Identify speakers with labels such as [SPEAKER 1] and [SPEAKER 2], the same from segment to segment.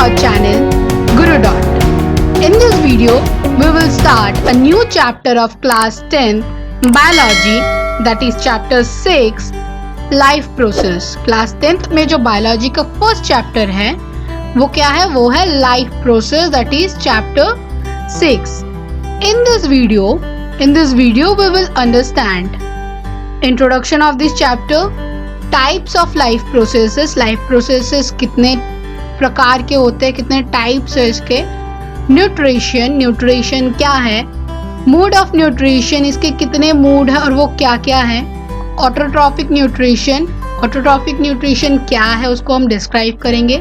[SPEAKER 1] our channel Guru Dot. In this video, we will start a new chapter of class 10 Biology, that is chapter 6 Life Process. Class 10th में जो biology का first chapter है वो क्या है? वो है Life Process, that is chapter 6. In this video we will understand introduction of this chapter, types of life processes कितने प्रकार के होते हैं, कितने टाइप्स है इसके, न्यूट्रिशन क्या है, मूड ऑफ न्यूट्रिशन इसके कितने मूड है और वो क्या क्या है, ऑटोट्रॉपिक न्यूट्रिशन क्या है उसको हम डिस्क्राइब करेंगे,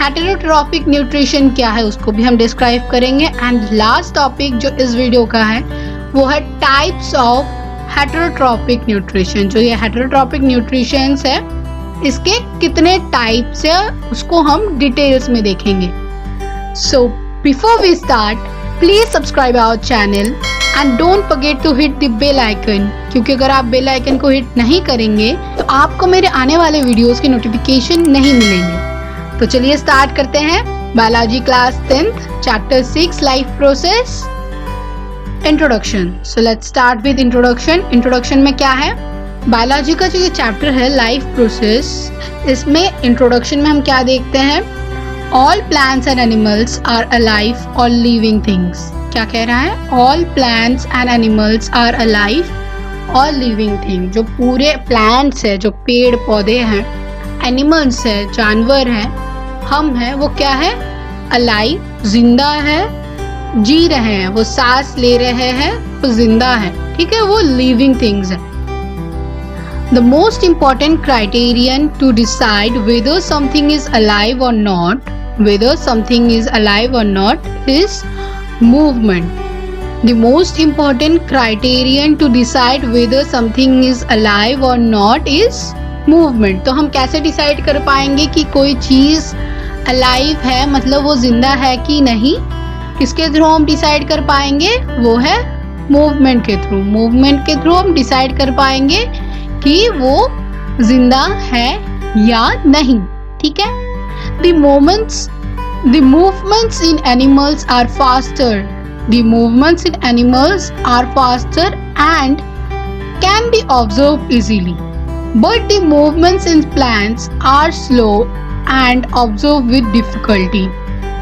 [SPEAKER 1] हेटेरोट्रॉपिक न्यूट्रिशन क्या है उसको भी हम डिस्क्राइब करेंगे, एंड लास्ट टॉपिक जो इस वीडियो का है वो है टाइप्स ऑफ हेटेरोट्रॉपिक न्यूट्रिशन. जो ये हेटेरोट्रॉपिक न्यूट्रिशंस है इसके कितने टाइप्स है उसको हम डिटेल्स में देखेंगे. So before we start, please subscribe our channel and don't forget to hit the bell icon, क्योंकि अगर आप बेल आइकन को हिट नहीं करेंगे तो आपको मेरे आने वाले वीडियोस के नोटिफिकेशन नहीं मिलेंगे. तो चलिए स्टार्ट करते हैं. Biology class 10th chapter 6 life process. Introduction. So let's start with introduction. Introduction में क्या है? बायोलॉजी का जो ये चैप्टर है लाइफ प्रोसेस, इसमें इंट्रोडक्शन में हम क्या देखते हैं? All plants and animals are alive और लिविंग थिंग्स. क्या कह रहा है? All plants and animals are alive और लिविंग थिंग. जो पूरे प्लांट्स है, जो पेड़ पौधे हैं, एनिमल्स है, जानवर हैं, हम हैं, वो क्या है? अलाइव, जिंदा है, जी रहे हैं, वो सांस ले रहे हैं, वो जिंदा है. ठीक है, वो लिविंग थिंग्स है. The most important criterion to decide whether something is alive or not, is movement. The most important criterion to decide whether something is alive or not is movement. तो हम कैसे डिसाइड कर पाएंगे कि कोई चीज alive है, मतलब वो जिंदा है कि नहीं? किसके थ्रू हम डिसाइड कर पाएंगे? वो है मूवमेंट के थ्रू. मूवमेंट के थ्रू हम डिसाइड कर पाएंगे कि वो जिंदा है या नहीं. ठीक है. The movements in animals are faster. The movements in animals are faster and can be observed easily. But the movements in plants are slow and observed with difficulty.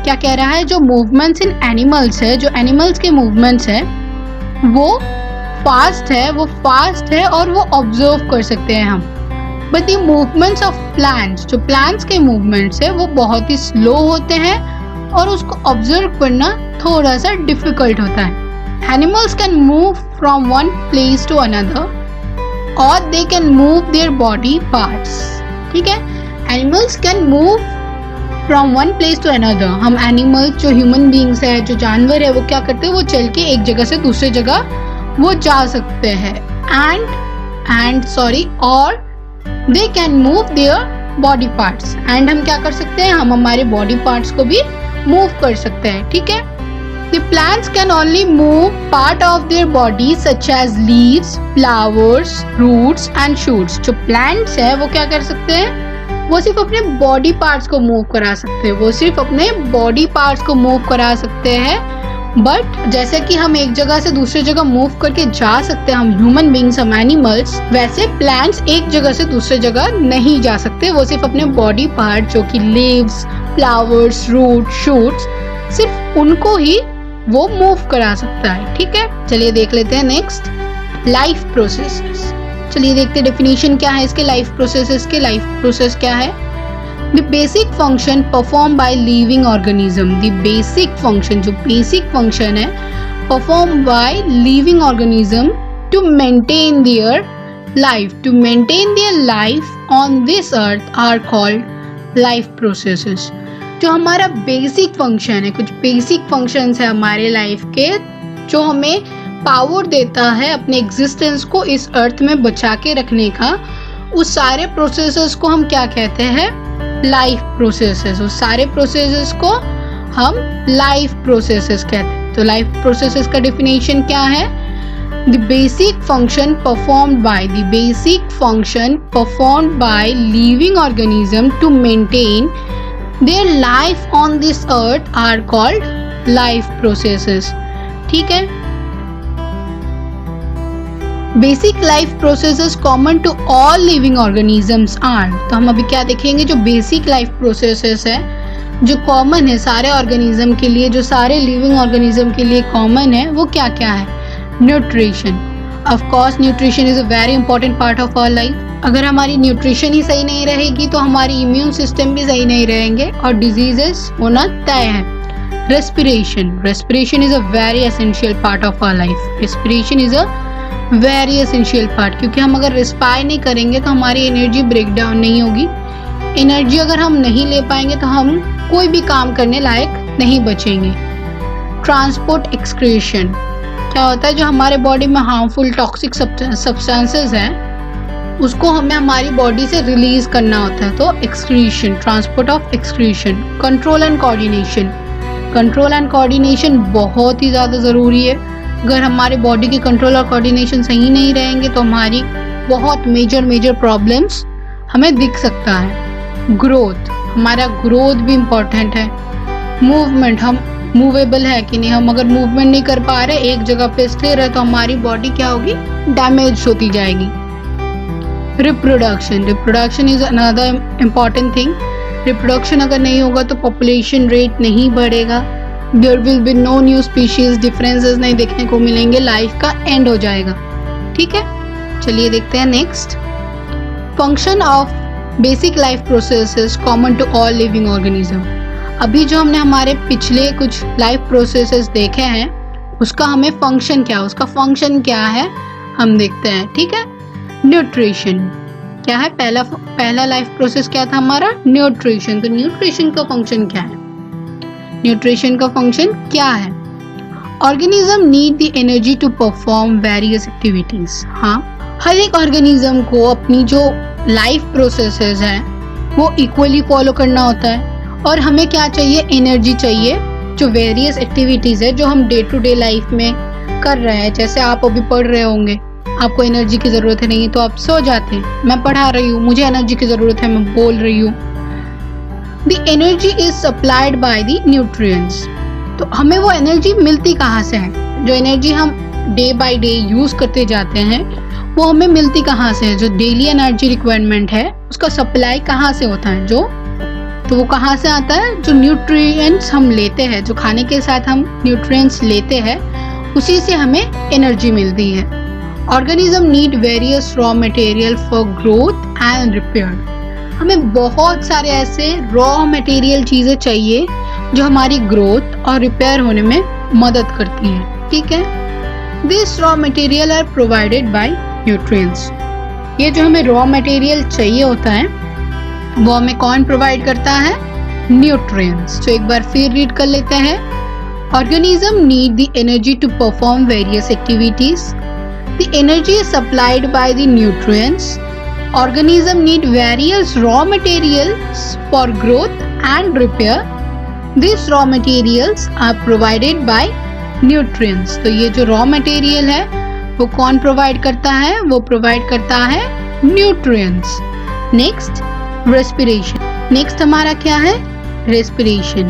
[SPEAKER 1] क्या कह रहा है? जो movements in animals है, जो animals के movements है, वो फास्ट है और वो ऑब्जर्व कर सकते हैं हम. But the movements of plants, जो प्लांट्स के मूवमेंट्स है वो बहुत ही स्लो होते हैं और उसको ऑब्जर्व करना थोड़ा सा डिफिकल्ट होता है. Animals can move from one place to another और they can move their body parts. ठीक है, animals can move from one place to another. हम एनिमल्स, जो ह्यूमन बींग्स है, जो जानवर है, वो क्या करते हैं? वो चल के एक जगह से दूसरी जगह वो जा सकते हैं. और they can move their body parts. And हम क्या कर सकते हैं? हम हमारे बॉडी पार्ट्स को भी मूव कर सकते हैं. ठीक है. The plants can only move part of their body such as leaves, flowers, roots and shoots. जो प्लांट्स है वो क्या कर सकते हैं? वो सिर्फ अपने बॉडी पार्ट्स को मूव करा सकते हैं. बट जैसे कि हम एक जगह से दूसरी जगह मूव करके जा सकते हैं, हम ह्यूमन बींग्स, हम एनिमल्स, वैसे प्लांट्स एक जगह से दूसरी जगह नहीं जा सकते. वो सिर्फ अपने बॉडी पार्ट, जो कि लीव्स, फ्लावर्स, रूट, शूट्स, सिर्फ उनको ही वो मूव करा सकता है. ठीक है. चलिए देख लेते हैं नेक्स्ट, लाइफ प्रोसेसेस. चलिए देखते हैं डेफिनेशन क्या है इसके लाइफ प्रोसेसेस के. लाइफ प्रोसेस क्या है? The basic function performed by living organism. The basic function, जो basic function है, performed by living organism to maintain their life on this earth are called life processes. जो हमारा basic function है, कुछ basic functions है हमारे life के, जो हमें पावर देता है अपने existence को इस earth में बचा के रखने का, उस सारे processes को हम क्या कहते हैं? Life processes. उस सारे प्रोसेसेस को हम लाइफ प्रोसेसेस कहते हैं. तो लाइफ प्रोसेसेस का डेफिनेशन क्या है? The basic function performed by living organism to maintain their life on this earth are called life processes. ठीक है, basic life processes common to all living organisms are. तो हम अभी क्या देखेंगे, जो बेसिक लाइफ प्रोसेसेस है जो कॉमन है सारे ऑर्गेनिज्म के लिए, जो सारे लिविंग ऑर्गेनिज्म के लिए कॉमन है, वो क्या क्या है। Nutrition, of course nutrition is a very important part of our life. अगर हमारी न्यूट्रिशन ही सही नहीं रहेगी तो हमारी इम्यून सिस्टम भी सही नहीं रहेंगे और डिजीजेस होना तय है। Respiration, respiration is a very essential part of our life. Respiration is a very essential part, क्योंकि हम अगर रिस्पायर नहीं करेंगे तो हमारी एनर्जी ब्रेक डाउन नहीं होगी। एनर्जी अगर हम नहीं ले पाएंगे तो हम कोई भी काम करने लायक नहीं बचेंगे। ट्रांसपोर्ट एक्सक्रीशन, क्या होता है, जो हमारे बॉडी में हार्मफुल टॉक्सिक सब्सटेंसेस हैं उसको हमें हमारी बॉडी से रिलीज करना होता है, तो excretion, transport of excretion. Control and coordination, control and coordination बहुत ही ज़्यादा ज़रूरी है। अगर हमारे बॉडी की कंट्रोल और कोऑर्डिनेशन सही नहीं रहेंगे तो हमारी बहुत मेजर प्रॉब्लम्स हमें दिख सकता है। ग्रोथ, हमारा ग्रोथ भी इम्पोर्टेंट है। मूवमेंट, हम मूवेबल है कि नहीं, हम अगर मूवमेंट नहीं कर पा रहे, एक जगह पे स्थिर है, तो हमारी बॉडी क्या होगी, डैमेज होती जाएगी। Reproduction, reproduction is another important thing. Reproduction अगर नहीं होगा तो पॉपुलेशन रेट नहीं बढ़ेगा, there will be no new species, differences नहीं देखने को मिलेंगे, लाइफ का एंड हो जाएगा। ठीक है, चलिए देखते हैं next. Function of basic life processes common to all living organism. अभी जो हमने हमारे पिछले कुछ लाइफ प्रोसेसेस देखे हैं उसका हमें फंक्शन क्या है, उसका फंक्शन क्या है हम देखते हैं। ठीक है, न्यूट्रिशन क्या है, पहला लाइफ प्रोसेस क्या था हमारा, न्यूट्रिशन। तो न्यूट्रिशन का फंक्शन क्या है, न्यूट्रिशन का फंक्शन क्या है। Organism need the energy to perform various activities. हाँ, हर एक ऑर्गेनिज्म को अपनी जो लाइफ प्रोसेसेस हैं वो इक्वली फॉलो करना होता है, और हमें क्या चाहिए, एनर्जी चाहिए। जो वेरियस एक्टिविटीज है जो हम डे टू डे लाइफ में कर रहे हैं, जैसे आप अभी पढ़ रहे होंगे, आपको एनर्जी की जरूरत है नहीं तो आप सो जाते हैं। मैं पढ़ा रही हूँ, मुझे एनर्जी की जरूरत है, मैं बोल रही हूँ। The energy is supplied by the nutrients. तो हमें वो एनर्जी मिलती कहाँ से है, जो एनर्जी हम डे बाय डे यूज करते जाते हैं वो हमें मिलती कहाँ से है, जो डेली एनर्जी रिक्वायरमेंट है उसका सप्लाई कहाँ से होता है, तो वो कहाँ से आता है, जो न्यूट्रिएंट्स हम लेते हैं, जो खाने के साथ हम न्यूट्रिएंट्स लेते हैं उसी से हमें एनर्जी मिलती है। Organism need various raw material for growth and repair. हमें बहुत सारे ऐसे रॉ मटेरियल चीज़ें चाहिए जो हमारी ग्रोथ और रिपेयर होने में मदद करती है। ठीक है, this raw material are provided by nutrients. ये जो हमें रॉ मटेरियल चाहिए होता है वो हमें कौन प्रोवाइड करता है, न्यूट्रिएंट्स। तो एक बार फिर रीड कर लेते हैं। Organism need the energy to perform various activities. The energy is supplied by the nutrients. Organism need various raw materials for growth and repair. This raw materials are provided by nutrients. तो ये जो raw material है वो कौन provide करता है, वो provide करता है न्यूट्रिएंट्स। Next, respiration. नेक्स्ट हमारा क्या है, respiration.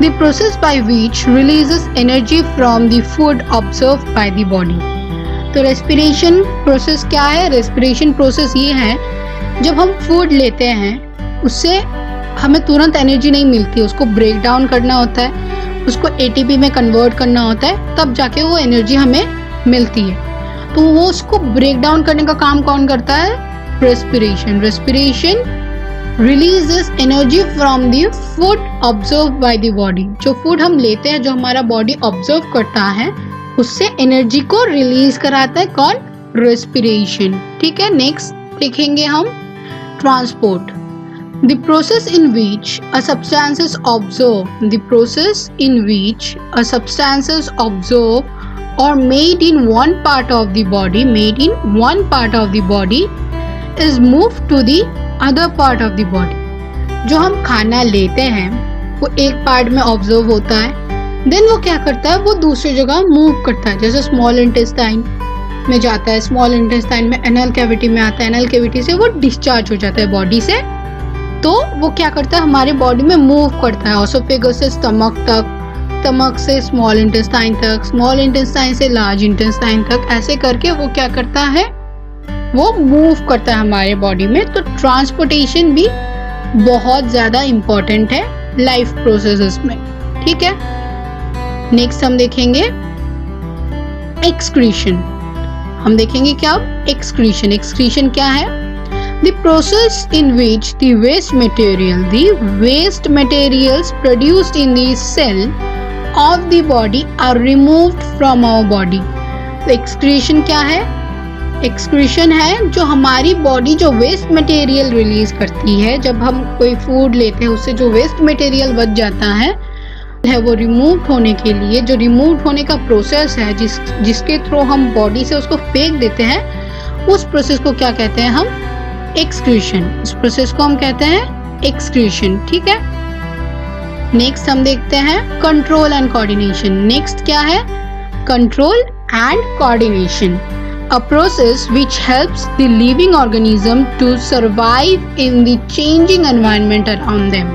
[SPEAKER 1] The process by which releases energy from the food observed by the body. तो रेस्पिरेशन प्रोसेस क्या है, रेस्पिरेशन प्रोसेस ये है जब हम फूड लेते हैं उससे हमें तुरंत एनर्जी नहीं मिलती, उसको ब्रेक डाउन करना होता है, उसको एटीपी में कन्वर्ट करना होता है, तब जाके वो एनर्जी हमें मिलती है। तो वो उसको ब्रेक डाउन करने का काम कौन करता है, respiration. Respiration releases energy from the food observed by the body. जो फूड हम लेते हैं, जो हमारा बॉडी ऑब्जर्व करता है, उससे एनर्जी को रिलीज कराता है कौन, रेस्पिरेशन। ठीक है, नेक्स्ट देखेंगे हम transport. The process in which a substance is observed, the process in which a substance is observed or made in one part of the body, is moved to the other part of the body. जो हम खाना लेते हैं वो एक part में observe होता है, देन वो क्या करता है, वो दूसरी जगह मूव करता है। जैसे स्मॉल इंटेस्टाइन में जाता है, स्मॉल इंटेस्टाइन में एनल कैविटी में आता है, एनल कैविटी से वो डिस्चार्ज हो जाता है बॉडी से तो वो क्या करता है, हमारे बॉडी में मूव करता है ऑसोफेगस से स्टमक तक, स्टमक से स्मॉल इंटेस्टाइन तक, स्मॉल इंटेस्टाइन से लार्ज इंटेस्टाइन तक, ऐसे करके वो क्या करता है, वो मूव करता है हमारे बॉडी में। तो ट्रांसपोर्टेशन भी बहुत ज़्यादा इम्पोर्टेंट है लाइफ प्रोसेसेस में, ठीक है। नेक्स्ट हम देखेंगे एक्सक्रीशन। हम देखेंगे क्या, एक्सक्रीशन। एक्सक्रीशन क्या है? The process in which the waste materials produced in the cell of the body are removed from our body। तो excretion क्या है? excretion है जो हमारी बॉडी जो वेस्ट मटेरियल रिलीज करती है, जब हम कोई फूड लेते हैं उससे जो वेस्ट मटेरियल बच जाता है वो रिमूव होने के लिए, जो रिमूव होने का प्रोसेस है जिसके थ्रू हम बॉडी से उसको फेंक देते हैं, उस प्रोसेस को क्या कहते हैं हम? एक्सक्रीशन। इस प्रोसेस को हम कहते हैं एक्सक्रीशन, ठीक है। नेक्स्ट हम देखते हैं कंट्रोल एंड कोऑर्डिनेशन। नेक्स्ट क्या है? Control and coordination, a process which helps the living organism to survive in the changing environment around them।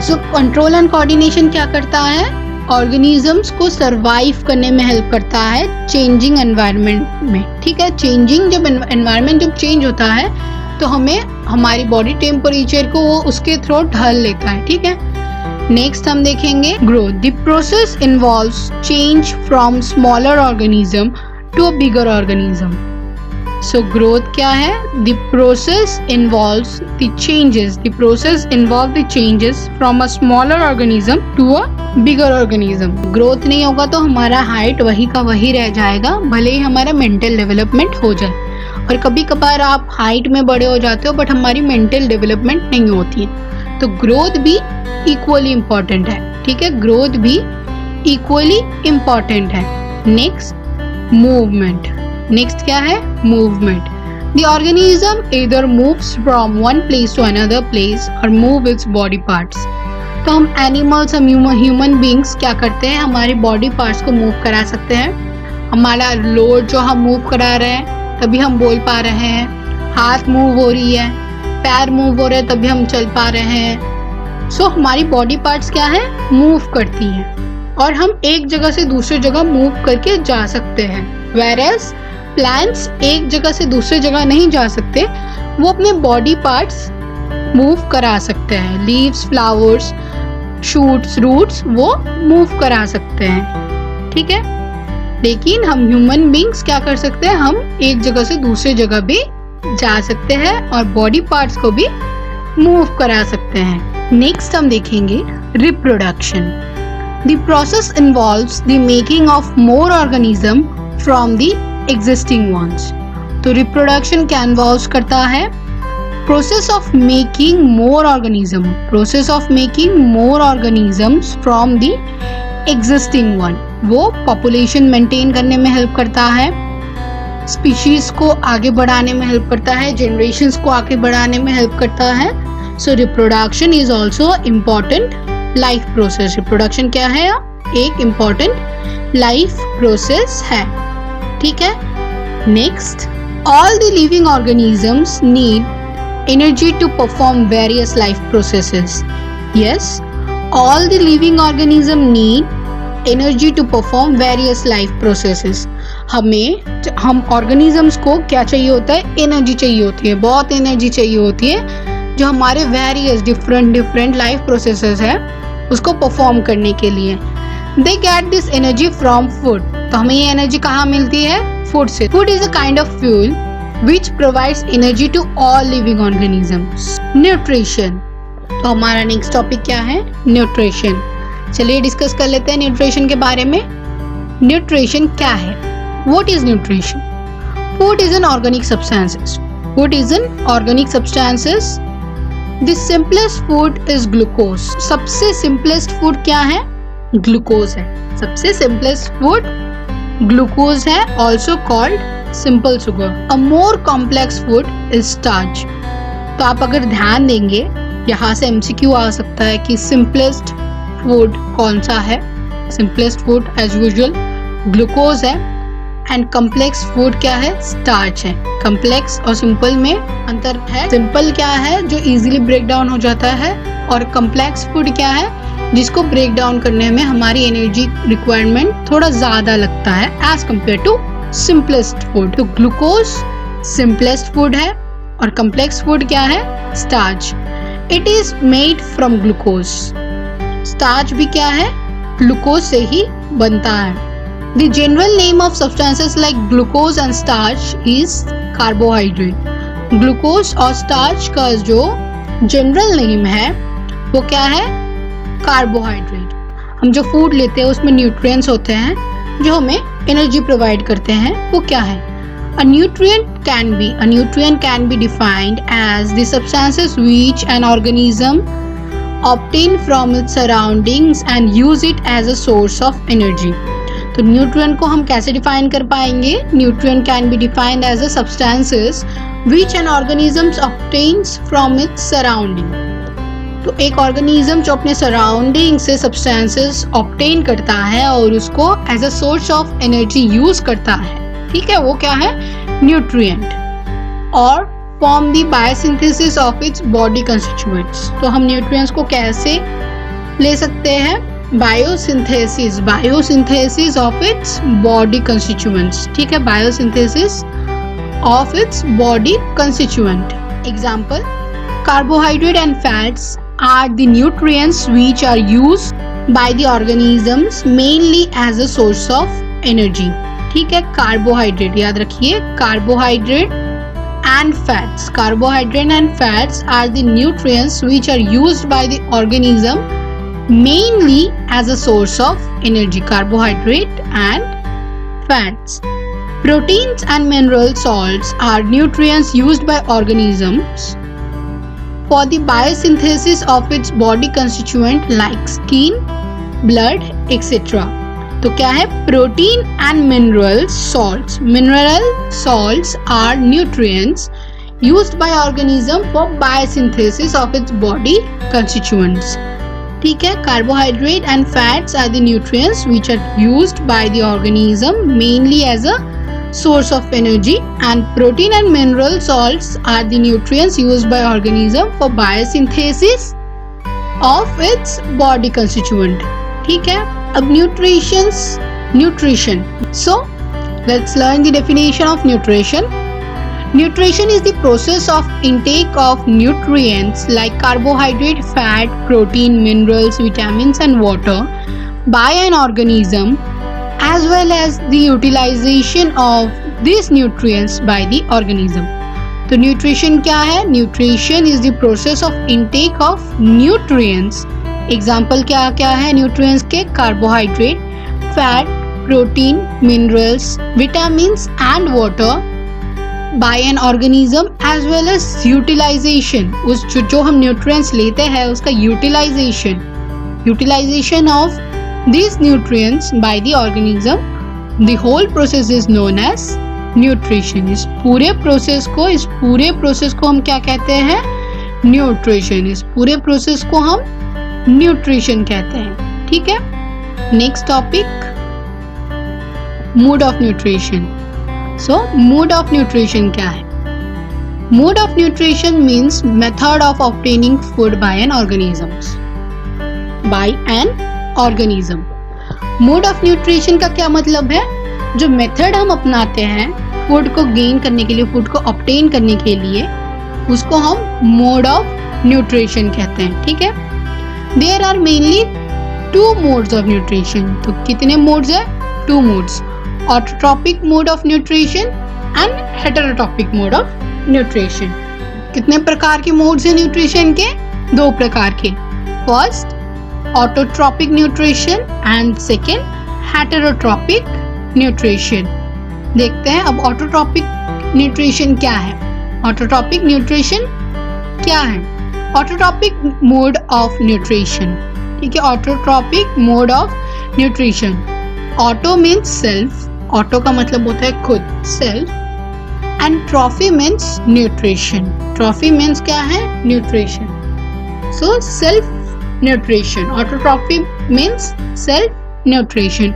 [SPEAKER 1] So control and coordination क्या करता है? ऑर्गेनिजम्स को सरवाइव करने में हेल्प करता है चेंजिंग एनवायरनमेंट में, ठीक है। चेंजिंग जब एनवायरनमेंट जब चेंज होता है तो हमें हमारी बॉडी टेम्परेचर को वो उसके थ्रू ढाल लेता है, ठीक है। नेक्स्ट हम देखेंगे growth. The process involves change from smaller organism to a bigger organism. So growth क्या है? The process involves the changes from a smaller organism to a bigger organism. Growth नहीं होगा तो हमारा हाइट वही का वही रह जाएगा, भले ही हमारा मेंटल डेवलपमेंट हो जाए। और कभी कभार आप हाइट में बड़े हो जाते हो बट हमारी मेंटल डेवलपमेंट नहीं होती है, तो ग्रोथ भी इक्वली इम्पोर्टेंट है, ठीक है। ग्रोथ भी इक्वली इम्पोर्टेंट है। Next movement. नेक्स्ट क्या है? Movement. The organism either moves from one place to another place or move its body parts। तो हम एनिमल्स, हम ह्यूमन बींग्स क्या करते हैं? हमारे बॉडी पार्ट्स को मूव करा सकते हैं। हमारा लोड जो हम मूव करा रहे हैं तभी हम बोल पा रहे हैं, हाथ मूव हो रही है, पैर मूव हो रहे हैं तभी हम चल पा रहे हैं। सो हमारी बॉडी पार्ट्स क्या है? मूव करती हैं और हम एक जगह से दूसरी जगह मूव करके जा सकते हैं। whereas प्लांट्स एक जगह से दूसरी जगह नहीं जा सकते, वो अपने बॉडी पार्ट्स मूव करा सकते हैं। लीव्स, फ्लावर्स, शूट्स, रूट्स वो मूव करा सकते हैं, ठीक है। लेकिन हम ह्यूमन बींग्स क्या कर सकते हैं? हम एक जगह से दूसरी जगह भी जा सकते हैं और बॉडी पार्ट्स को भी मूव करा सकते हैं। नेक्स्ट हम देखेंगे reproduction. The process involves the making of more organism from the existing ones. तो रिप्रोडक्शन क्या इन्वॉल्व करता है? Process of making more organism, process of making more organisms from the existing one. वो पॉपुलेशन मेंटेन करने में help करता है, species को आगे बढ़ाने में हेल्प करता है, जनरेशंस को आगे बढ़ाने में हेल्प करता है। सो reproduction is also important life process. Reproduction क्या है? एक इम्पॉर्टेंट लाइफ प्रोसेस है, ठीक है। Next, all the living organisms need energy to perform various life processes। Yes, all the living organism need energy to perform various life processes। हम organisms को क्या चाहिए होता है? एनर्जी चाहिए होती है, बहुत एनर्जी चाहिए होती है जो हमारे वेरियस डिफरेंट लाइफ प्रोसेसेस है उसको परफॉर्म करने के लिए। They get this energy from food. तो हमें ये एनर्जी कहाँ मिलती है? फूड से। Food is a kind of fuel which provides energy to all living organisms। Nutrition. तो हमारा नेक्स्ट टॉपिक क्या है? न्यूट्रिशन। चलिए डिस्कस कर लेते हैं न्यूट्रिशन के बारे में। न्यूट्रिशन क्या है? What is nutrition? Food is an organic substances। Food is an organic substances। The simplest food is glucose। सबसे simplest food क्या है? ग्लूकोज है। सबसे simplest food ग्लूकोज है, also called simple sugar. A more complex food is starch. तो आप अगर ध्यान देंगे यहाँ से MCQ आ सकता है कि सिंपलेस्ट फूड कौन सा है? Simplest food as usual glucose है एंड कम्प्लेक्स फूड क्या है, स्टार्च है। कम्प्लेक्स और सिंपल में अंतर है। सिंपल क्या है, जो इजीली ब्रेक डाउन हो जाता है, और कम्प्लेक्स फूड क्या है, जिसको ब्रेक डाउन करने में हमारी एनर्जी रिक्वायरमेंट थोड़ा ज्यादा लगता है as compare to simplest food. तो ग्लूकोज सिंपलेस्ट फूड है और कम्प्लेक्स फूड क्या है, starch. It is made from glucose. Starch भी क्या है, ग्लूकोज से ही बनता है। The general name of substances like glucose and starch is carbohydrate. Glucose और स्टार्च का जो जनरल नेम है वो क्या है, कार्बोहाइड्रेट। हम जो फूड लेते हैं उसमें न्यूट्रिएंट्स होते हैं जो हमें एनर्जी प्रोवाइड करते हैं, वो क्या है। A nutrient can be defined as the substances which an organism obtain from its surroundings and use it as a source of energy. तो न्यूट्रिएंट को हम कैसे डिफाइन कर पाएंगे, nutrient can be defined as a substances which an organism obtains from its surrounding. तो एक organism जो अपने सराउंडिंग से सब्सटेंसेस ऑब्टेन करता है और उसको as a source of energy use करता है, ठीक है, वो क्या है, न्यूट्रिएंट। और form the biosynthesis of its body constituents. तो हम न्यूट्रिएंट्स को कैसे ले सकते हैं, biosynthesis of its body constituents, ठीक है, biosynthesis of its body constituent. Example, carbohydrate and fats are the nutrients which are used by the organisms mainly as a source of energy. ठीक है, कार्बोहाइड्रेट याद रखिए, carbohydrate and fats. Carbohydrate and fats are the nutrients which are used by the organism mainly as a source of energy. Carbohydrate and fats. Proteins and mineral salts are nutrients used by organisms for the biosynthesis of its body constituent like skin, blood, etc. तो क्या है, protein and mineral salts. Mineral salts are nutrients used by organism for biosynthesis of its body constituents. ठीक है, carbohydrate and fats are the nutrients which are used by the organism mainly as a source of energy, and protein and mineral salts are the nutrients used by organism for biosynthesis of its body constituent. ठीक है, अब nutrition. So let's learn the definition of nutrition. Nutrition is the process of intake of nutrients like carbohydrate, fat, protein, minerals, vitamins and water by an organism, as well as the utilization of these nutrients by the organism. तो nutrition क्या है, nutrition is the process of intake of nutrients. Example क्या क्या है nutrients के, carbohydrate, fat, protein, minerals, vitamins and water by an organism, as well as utilization, उस जो हम nutrients लेते हैं उसका utilization of these nutrients by the organism. The whole process is known as nutrition. इस पूरे प्रोसेस को हम क्या कहते हैं, न्यूट्रिशन। इस पूरे प्रोसेस को हम न्यूट्रिशन कहते हैं, ठीक है। Next topic, mode of nutrition. So mode of nutrition क्या है, mode of nutrition means method of obtaining food by an organism. Mode of nutrition का क्या मतलब है, जो मेथड हम अपनाते हैं फूड को गेन करने के लिए, फूड को ऑब्टेन करने के लिए, उसको हम मोड ऑफ न्यूट्रिशन कहते हैं, ठीक है। There are mainly 2 modes of nutrition. तो कितने मोड्स है, 2 modes, autotrophic mode of nutrition and heterotrophic mode of nutrition. कितने प्रकार के मोड्स हैं न्यूट्रिशन के, 2 प्रकार के। First autotrophic nutrition and second heterotrophic nutrition. देखते हैं अब ऑटोट्रॉपिक न्यूट्रिशन क्या है। ऑटोट्रॉपिक न्यूट्रिशन क्या है, ऑटोट्रॉपिक मोड ऑफ न्यूट्रिशन, ठीक है, autotrophic mode of nutrition. Auto means self, auto का मतलब होता है खुद, self, and trophy means nutrition. Trophy means क्या है, nutrition. So self nutrition, autotrophy means self nutrition.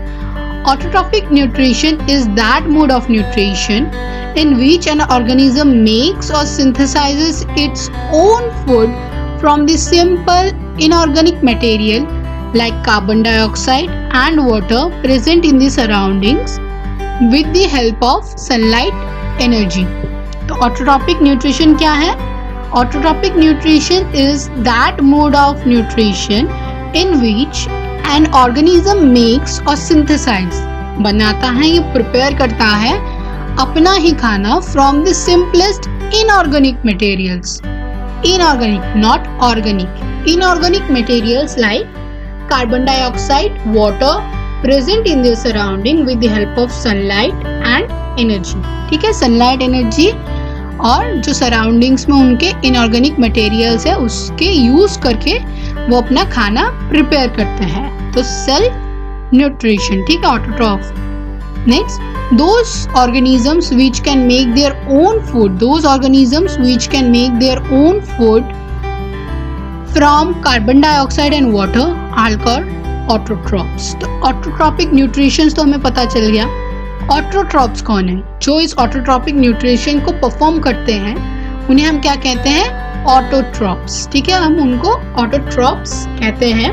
[SPEAKER 1] Autotrophic nutrition is that mode of nutrition in which an organism makes or synthesizes its own food from the simple inorganic material like carbon dioxide and water present in the surroundings with the help of sunlight energy. तो autotrophic nutrition क्या है? Autotrophic nutrition is that mode of nutrition in which an organism makes or synthesize, बनाता है, ये prepare करता है अपना ही खाना from the simplest inorganic materials. Inorganic, not organic. Inorganic materials like carbon dioxide, water present in their surrounding with the help of sunlight and energy. ठीक है, sunlight energy और जो सराउंडिंग्स में उनके इनऑर्गेनिक मटेरियल्स है उसके यूज करके वो अपना खाना प्रिपेयर करते हैं. तो सेल्फ न्यूट्रिशन. ठीक है, autotroph. Next, those organisms which can make their own food, those organisms which can make their own food from carbon dioxide and water are called autotrophs. तो ऑटोट्रॉपिक न्यूट्रिशन तो हमें पता चल गया. ऑटोट्रॉप्स कौन है? जो इस ऑटोट्रॉपिक न्यूट्रिशन को परफॉर्म करते हैं उन्हें हम क्या कहते हैं? ऑटोट्रॉप्स. ठीक है, हम उनको ऑटोट्रॉप्स कहते हैं.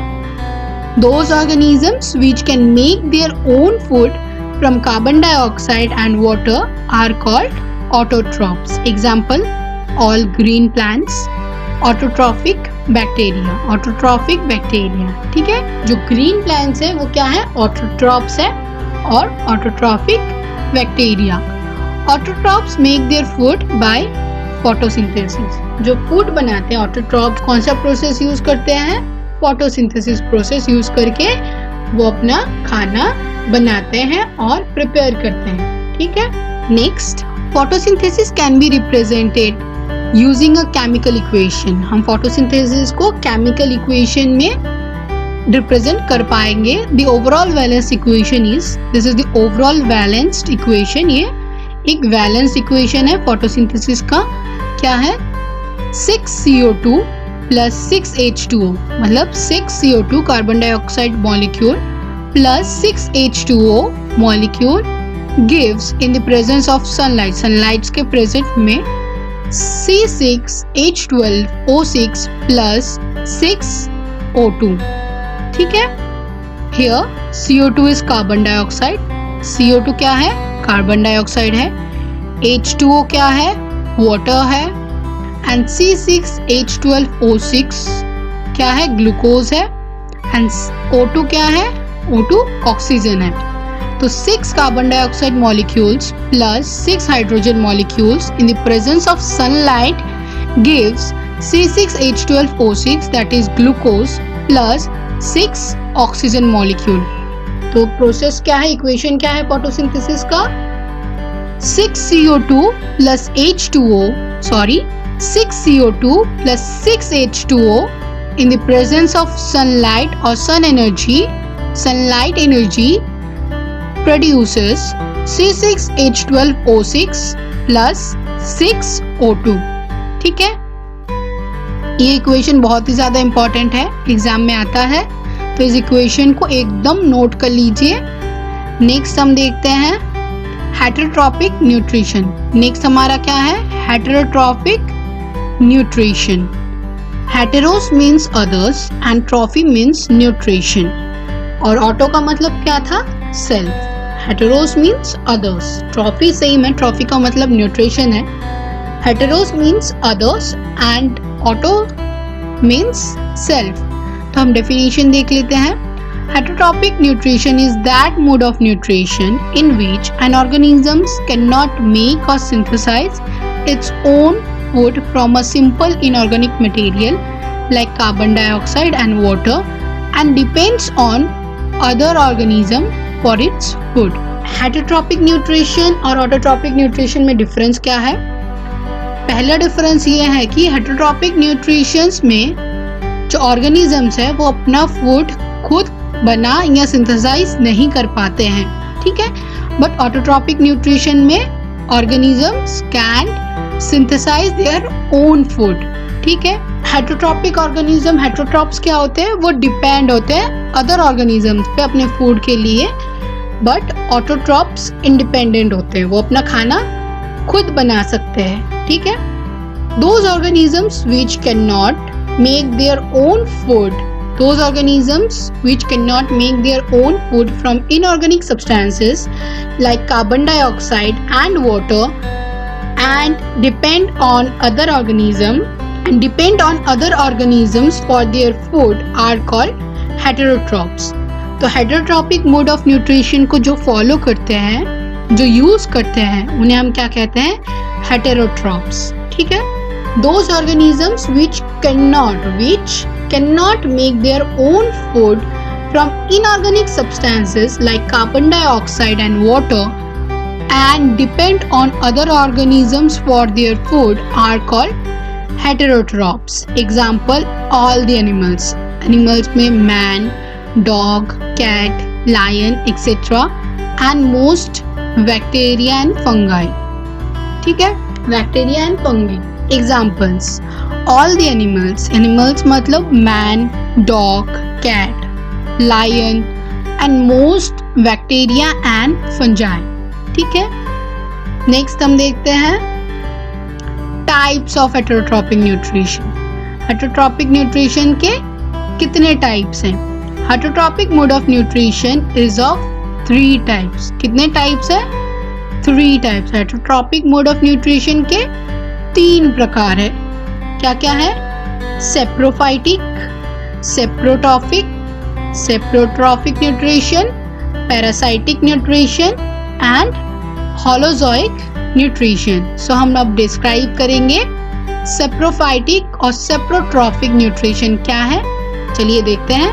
[SPEAKER 1] Those organisms which can make their own food from carbon dioxide and water are called autotrophs. Example, all green plants, autotrophic bacteria, autotrophic bacteria. ठीक है, जो green plants है वो क्या है? autotrophs है और autotrophic bacteria. Autotrophs make their food by photosynthesis. जो food बनाते हैं autotrophs कौन सा प्रोसेस यूज करते हैं? फोटोसिंथेसिस प्रोसेस यूज करके वो अपना खाना बनाते हैं और प्रिपेयर करते हैं. ठीक है. Next, photosynthesis can be represented using a chemical equation. हम फोटोसिंथेसिस को केमिकल इक्वेशन में रिप्रेजेंट कर पाएंगे. The overall valence equation is, this is the overall balanced equation. ये एक बैलेंस इक्वेशन है फोटोसिंथेसिस का. क्या है? 6CO2 प्लस 6H2O, मतलब 6CO2 carbon dioxide molecule plus 6H2O molecule gives in the presence of sunlight, sunlight के present में C6H12O6 plus 6O2. ठीक है. Here CO2 is carbon dioxide, CO2 क्या है? कार्बन डाइऑक्साइड है. H2O क्या है? वाटर है. एंड C6H12O6 क्या है? ग्लूकोज है. एंड O2 क्या है? O2 ऑक्सीजन है. तो 6 carbon dioxide molecules plus 6 hydrogen molecules in the presence of sunlight gives C6H12O6 that is glucose plus 6 oxygen molecule. तो प्रोसेस क्या है? इक्वेशन क्या है फोटोसिंथेसिस का? 6CO2 plus H2O, sorry 6CO2 plus 6H2O in the presence of sunlight or sun energy, sunlight energy produces C6H12O6 plus 6O2. ठीक है. ये equation बहुत ही ज्यादा इंपॉर्टेंट है, एग्जाम में आता है, तो इस इक्वेशन को एकदम नोट कर लीजिए. नेक्स्ट हम देखते हैं हेटेरोट्रॉपिक न्यूट्रिशन. नेक्स्ट हमारा क्या है? Heterotrophic nutrition. Heteros means others and trophy means nutrition. और auto का मतलब क्या था? self. Heteros means others. Trophy same है, trophy का मतलब nutrition है. Heteros means others and auto means self. तो हम definition देख लेते हैं. Heterotropic nutrition is that mode of nutrition in which an organism cannot make or synthesize its own food from a simple inorganic material like carbon dioxide and water and depends on other organism for its food. Heterotropic nutrition और autotrophic nutrition में difference क्या है? पहला difference ये है कि heterotrophic nutritions में जो ऑर्गेनिजम्स है वो अपना फूड खुद बना या सिंथेसाइज नहीं कर पाते हैं. ठीक है. बट ऑटोट्रॉपिक न्यूट्रिशन में organisms can synthesize their own food. ठीक है. हेटेरोट्रॉपिक ऑर्गेनिज्म, हेटेरोट्रॉप्स क्या होते हैं? वो डिपेंड होते हैं अदर ऑर्गेनिजम्स पे अपने फूड के लिए. बट ऑटोट्रॉप्स इंडिपेंडेंट होते हैं, वो अपना खाना खुद बना सकते हैं, ठीक है। Those organisms which cannot make their own food, those organisms which cannot make their own food from inorganic substances like carbon dioxide and water and depend on other organisms for their food are called heterotrophs. तो heterotrophic mode of nutrition को जो follow करते हैं, जो use करते हैं, उन्हें हम क्या कहते हैं? हेटेरोट्रॉप्स, ठीक है। Those organisms which cannot make their own food from inorganic substances like carbon dioxide and water and depend on other organisms for their food are called heterotrophs. Example, all the animals. Animals में man, dog, cat, lion, etc. and most bacteria and fungi. ठीक है, bacteria and fungi. Examples, all the animals. Animals मतलब man, dog, cat, lion and most bacteria and fungi. ठीक है। Next हम देखते हैं types of heterotrophic nutrition. Heterotrophic nutrition के कितने टाइप्स हैं? Heterotrophic mode of nutrition is of 3 types. कितने टाइप्स है? 3 types. Heterotrophic mode of nutrition के 3 प्रकार है। क्या क्या है? Saprophytic, saprotrophic nutrition, parasitic nutrition and holozoic nutrition. So हम अब डिस्क्राइब करेंगे सेप्रोफाइटिक और सेप्रोट्रॉफिक न्यूट्रिशन क्या है। चलिए देखते हैं।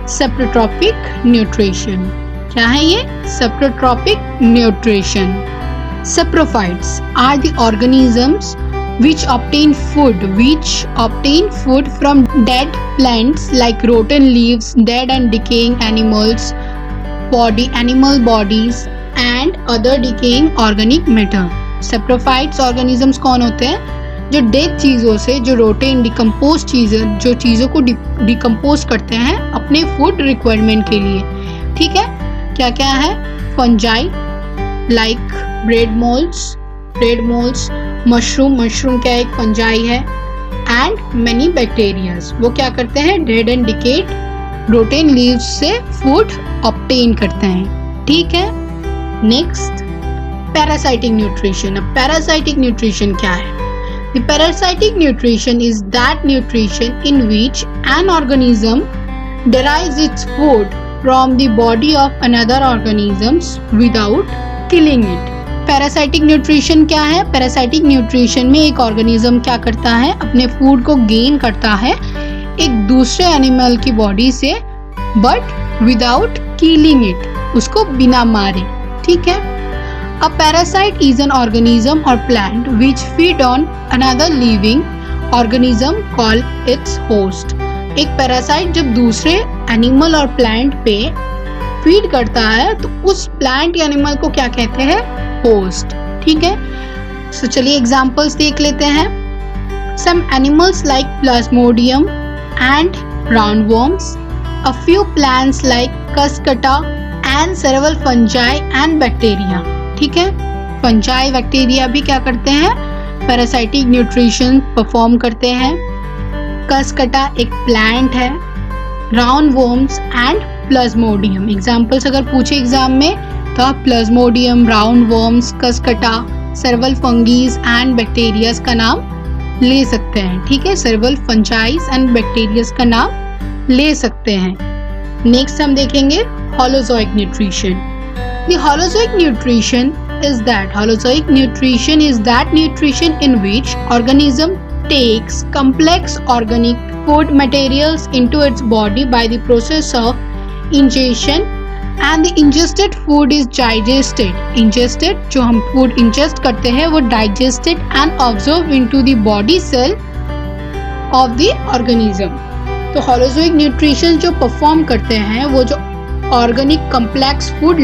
[SPEAKER 1] सेप्रोट्रॉपिक न्यूट्रिशन क्या है? ये saprotrophic nutrition. Saprophytes are the organisms which obtain food from dead plants like rotten leaves, dead and decaying animal bodies and other decaying organic matter. Saprophytes organisms कौन होते हैं? जो डेड चीज़ों से, जो रोटेन डिकम्पोज चीज़ें, जो चीज़ों को डिकम्पोज करते हैं अपने फूड रिक्वायरमेंट के लिए, ठीक है। क्या क्या है? Fungi like bread moulds, mushroom क्या एक फंजाई है, एंड मेनी बैक्टीरियाज, वो क्या करते हैं? Dead and decade rotten leaves से फूड ऑब्टेन करते हैं, ठीक है। Next, parasitic nutrition. अब पैरासाइटिक न्यूट्रिशन क्या है? The parasitic nutrition is that nutrition in which an organism derives its food from the body of another organisms without killing it. Parasitic nutrition क्या है? Parasitic nutrition में एक organism क्या करता है? अपने फूड को गेन करता है एक दूसरे एनिमल की बॉडी से, बट विदाउट किलिंग इट, उसको बिना मारे, ठीक है। A parasite is an organism or plant which feed on another living organism called its host. एक पैरासाइट जब दूसरे एनिमल और प्लांट पे फीड करता है तो उस प्लांट या एनिमल को क्या कहते हैं? होस्ट, ठीक है। सो चलिए एग्जांपल्स देख लेते हैं। Some animals like plasmodium and roundworms, a few plants like cuscuta and several fungi and bacteria, ठीक है। फंजाई, बैक्टीरिया भी क्या करते हैं? पैरासाइटिक न्यूट्रिशन परफॉर्म करते हैं। कस्कटा एक प्लांट है, राउंडवर्म्स एंड प्लाज्मोडियम। एग्जाम्पल्स अगर पूछे एग्जाम में तो आप plasmodium, roundworms, cuscuta, several fungis and bacterias का नाम ले सकते हैं, ठीक है। सेवरल फंजाइज एंड बैक्टीरियाज का नाम ले सकते हैं। नेक्स्ट हम देखेंगे holozoic nutrition. The holozoic nutrition is that nutrition in which organism takes complex organic food materials into its body by the process of ingestion and the ingested food is digested जो हम food ingest करते हैं वो digested and absorbed into the body cell of the organism। तो holozoic nutrition जो perform करते हैं वो जो ऑर्गेनिक कम्प्लेक्स फूड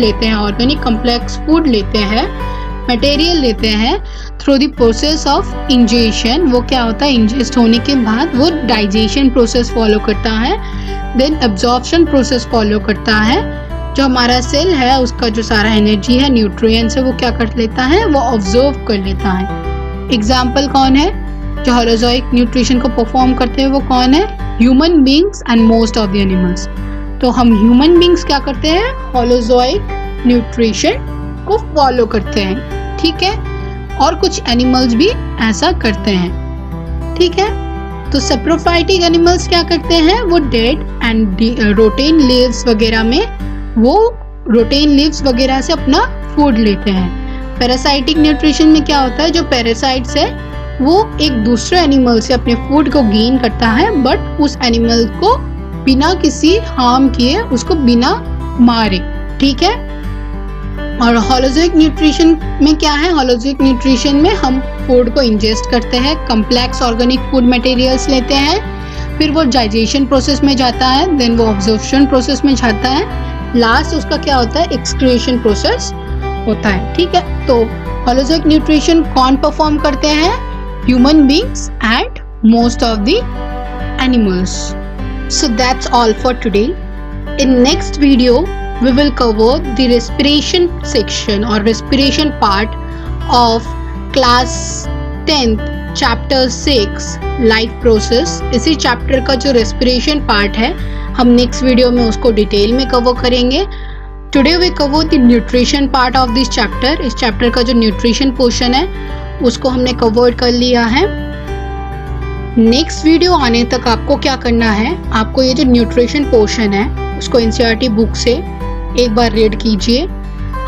[SPEAKER 1] लेते हैं, मटेरियल लेते हैं through the process of ingestion. वो क्या होता है? इंजेस्ट होने के बाद वो डाइजेशन प्रोसेस फॉलो करता है, देन एब्जॉर्प्शन प्रोसेस फॉलो करता है, जो हमारा सेल है उसका जो सारा एनर्जी है, न्यूट्रिएंट्स है, वो क्या कर लेता है, वो ऑब्जर्व कर लेता है। एग्जाम्पल कौन है जो होलोजोइक न्यूट्रिशन को परफॉर्म करते हैं, वो कौन है, human beings and most of the animals. तो हम ह्यूमन बींग्स क्या करते हैं, होलोजोइक न्यूट्रिशन को फॉलो करते हैं, ठीक है, और कुछ एनिमल्स भी ऐसा करते हैं, ठीक है। तो सेप्रोफाइटिक एनिमल्स क्या करते हैं, वो डेड एंड रोटेन लीव्स वगैरह में, वो रोटेन लीव्स वगैरह से अपना फूड लेते हैं। पैरासाइटिक न्यूट्रिशन में क्या होता है, जो पैरासाइट्स है वो एक दूसरे एनिमल से अपने फूड को गेन करता है, बट उस एनिमल को बिना किसी हार्म किए, उसको बिना मारे, ठीक है। और होलोजोइक न्यूट्रिशन में क्या है, होलोजोइक न्यूट्रिशन में हम फूड को इंजेस्ट करते हैं, कम्प्लेक्स ऑर्गेनिक फूड मटेरियल्स लेते हैं, फिर वो डाइजेशन प्रोसेस में जाता है, देन वो ऑब्जॉर्प्शन प्रोसेस में जाता है, लास्ट उसका क्या होता है, एक्सक्रीशन प्रोसेस होता है, ठीक है। तो होलोजोइक न्यूट्रिशन कौन परफॉर्म करते हैं, human beings and most of the animals. So that's all for today. In next video we will cover the respiration section or respiration part of class 10th chapter 6 life process. इसी chapter का जो respiration part है हम next video में उसको detail में cover करेंगे। Today we cover the nutrition part of this chapter. इस चैप्टर का जो न्यूट्रिशन पोर्शन है उसको हमने कवर कर लिया है। नेक्स्ट वीडियो आने तक आपको क्या करना है, आपको ये जो न्यूट्रिशन पोर्शन है उसको एनसीईआरटी बुक से एक बार रीड कीजिए,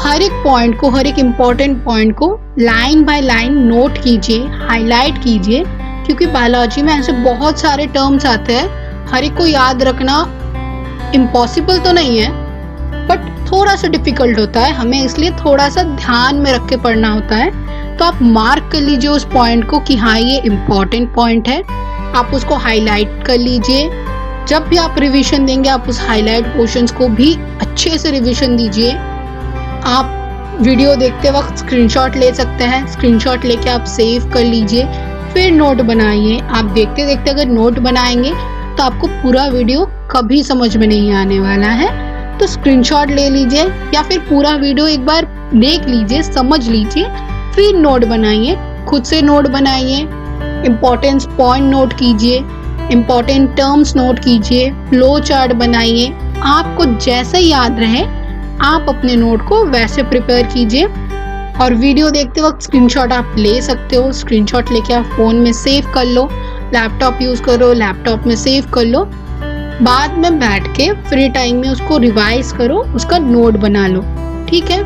[SPEAKER 1] हर एक पॉइंट को, हर एक इम्पॉर्टेंट पॉइंट को लाइन बाय लाइन नोट कीजिए, हाईलाइट कीजिए, क्योंकि बायोलॉजी में ऐसे बहुत सारे टर्म्स आते हैं, हर एक को याद रखना इम्पॉसिबल तो नहीं है, बट थोड़ा सा डिफिकल्ट होता है, हमें इसलिए थोड़ा सा ध्यान में रख के पढ़ना होता है। तो आप मार्क कर लीजिए उस पॉइंट को कि हाँ ये इम्पॉर्टेंट पॉइंट है, आप उसको हाईलाइट कर लीजिए। जब भी आप रिवीजन देंगे आप उस हाईलाइट पोर्शंस को भी अच्छे से रिवीजन दीजिए। आप वीडियो देखते वक्त स्क्रीनशॉट ले सकते हैं, स्क्रीनशॉट लेके आप सेव कर लीजिए, फिर नोट बनाइए। आप देखते देखते अगर नोट बनाएंगे तो आपको पूरा वीडियो कभी समझ में नहीं आने वाला है। तो स्क्रीनशॉट ले लीजिए या फिर पूरा वीडियो एक बार देख लीजिए, समझ लीजिए, फिर नोट बनाइए, खुद से नोट बनाइए, इम्पोर्टेंस पॉइंट नोट कीजिए, इम्पोर्टेंट टर्म्स नोट कीजिए, फ्लो चार्ट बनाइए। आपको जैसे याद रहे आप अपने नोट को वैसे प्रिपेयर कीजिए। और वीडियो देखते वक्त स्क्रीनशॉट आप ले सकते हो, स्क्रीनशॉट लेके आप फ़ोन में सेव कर लो, लैपटॉप यूज़ करो, लैपटॉप में सेव कर लो, बाद में बैठ के फ्री टाइम में उसको रिवाइज करो, उसका नोट बना लो, ठीक है।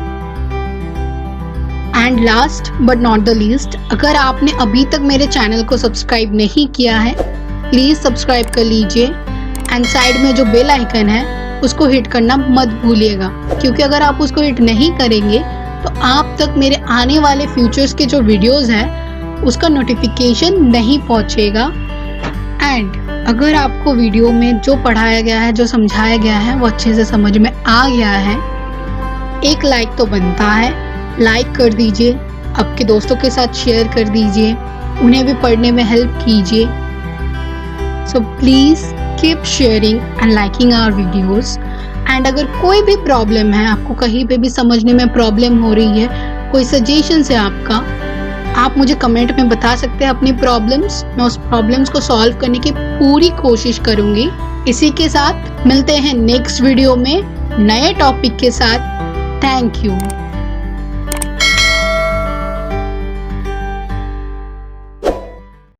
[SPEAKER 1] And last but not the least, अगर आपने अभी तक मेरे चैनल को सब्सक्राइब नहीं किया है प्लीज़ सब्सक्राइब कर लीजिए, एंड साइड में जो बेल आइकन है उसको हिट करना मत भूलिएगा, क्योंकि अगर आप उसको हिट नहीं करेंगे तो आप तक मेरे आने वाले फ्यूचर्स के जो वीडियोस हैं उसका नोटिफिकेशन नहीं पहुंचेगा। एंड अगर आपको वीडियो में जो पढ़ाया गया है, जो समझाया गया है वो अच्छे से समझ में आ गया है, एक लाइक तो बनता है, लाइक कर दीजिए, आपके दोस्तों के साथ शेयर कर दीजिए, उन्हें भी पढ़ने में हेल्प कीजिए। So please keep sharing and liking our videos. And अगर कोई भी प्रॉब्लम है, आपको कहीं पे भी समझने में प्रॉब्लम हो रही है, कोई सजेशंस है आपका, आप मुझे कमेंट में बता सकते हैं अपनी प्रॉब्लम्स, मैं उस प्रॉब्लम्स को सॉल्व करने की पूरी कोशिश करूँगी। इसी के साथ मिलते हैं नेक्स्ट वीडियो में नए टॉपिक के साथ। Thank you.